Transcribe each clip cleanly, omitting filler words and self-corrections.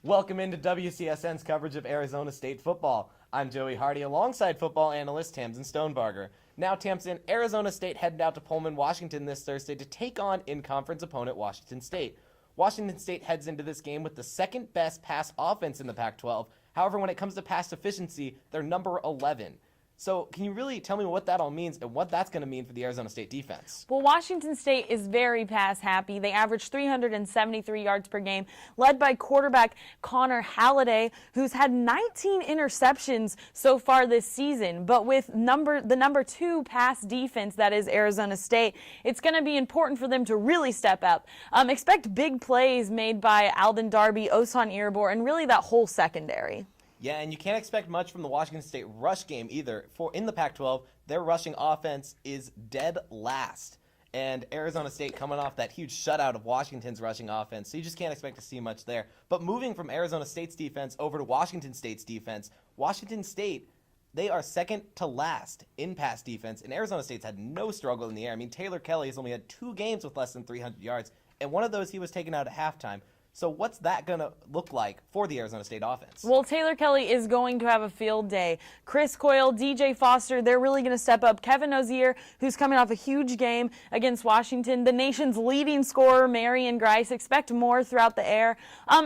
Welcome into WCSN's coverage of Arizona State football. I'm Joey Hardy alongside football analyst Tamsyn Stonebarger. Now, Tamsyn, Arizona State headed out to Pullman, Washington this Thursday to take on in-conference opponent Washington State. Washington State heads into this game with the second best pass offense in the Pac-12. However, when it comes to pass efficiency, they're number 11. So can you really tell me what that all means and what that's going to mean for the Arizona State defense? Well, Washington State is very pass happy. They average 373 yards per game, led by quarterback Connor Halliday, who's had 19 interceptions so far this season. But with the number 2 pass defense, that is Arizona State, it's going to be important for them to really step up. Expect big plays made by Alden Darby, Osan Iribor, and really that whole secondary. Yeah, and you can't expect much from the Washington State rush game either. In the Pac-12, their rushing offense is dead last. And Arizona State coming off that huge shutout of Washington's rushing offense, so you just can't expect to see much there. But moving from Arizona State's defense over to Washington State's defense, Washington State, they are second to last in pass defense, and Arizona State's had no struggle in the air. I mean, Taylor Kelly has only had 2 games with less than 300 yards, and one of those he was taken out at halftime. So what's that going to look like for the Arizona State offense? Well, Taylor Kelly is going to have a field day. Chris Coyle, DJ Foster, they're really going to step up. Kevin Ozier, who's coming off a huge game against Washington. The nation's leading scorer, Marion Grice. Expect more throughout the air.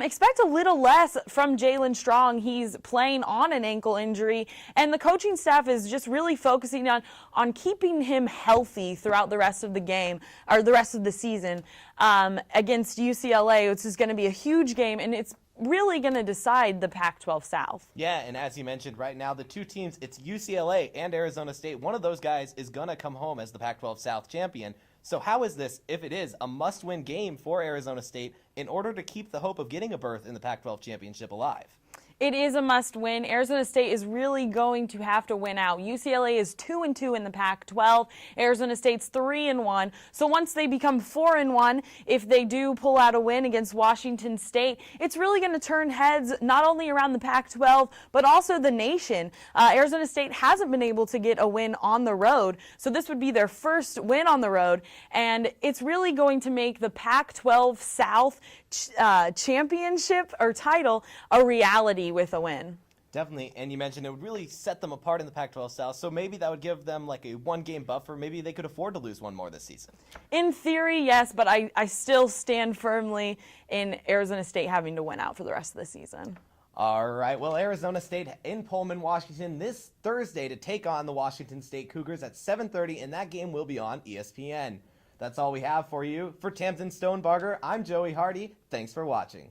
Expect a little less from Jalen Strong. He's playing on an ankle injury. And the coaching staff is just really focusing on keeping him healthy throughout the rest of the game, or the rest of the season, against UCLA, which is going to be a huge game, and it's really going to decide the Pac-12 South. Yeah, and as you mentioned, right now, the two teams, it's UCLA and Arizona State. One of those guys is going to come home as the Pac-12 South champion. So how is this, if it is, a must-win game for Arizona State in order to keep the hope of getting a berth in the Pac-12 championship alive? It is a must-win. Arizona State is really going to have to win out. UCLA is 2-2 in the Pac-12. Arizona State's 3-1. So once they become 4-1, if they do pull out a win against Washington State, it's really going to turn heads not only around the Pac-12, but also the nation. Arizona State hasn't been able to get a win on the road, so this would be their first win on the road, and it's really going to make the Pac-12 South championship or title a reality with a win. Definitely, and you mentioned it would really set them apart in the Pac-12 South, so maybe that would give them like a 1-game buffer. Maybe they could afford to lose one more this season. In theory, yes, but I still stand firmly in Arizona State having to win out for the rest of the season. All right, well, Arizona State in Pullman, Washington this Thursday to take on the Washington State Cougars at 7:30, and that game will be on ESPN. That's all we have for you. For Tamsyn Stonebarger, I'm Joey Hardy. Thanks for watching.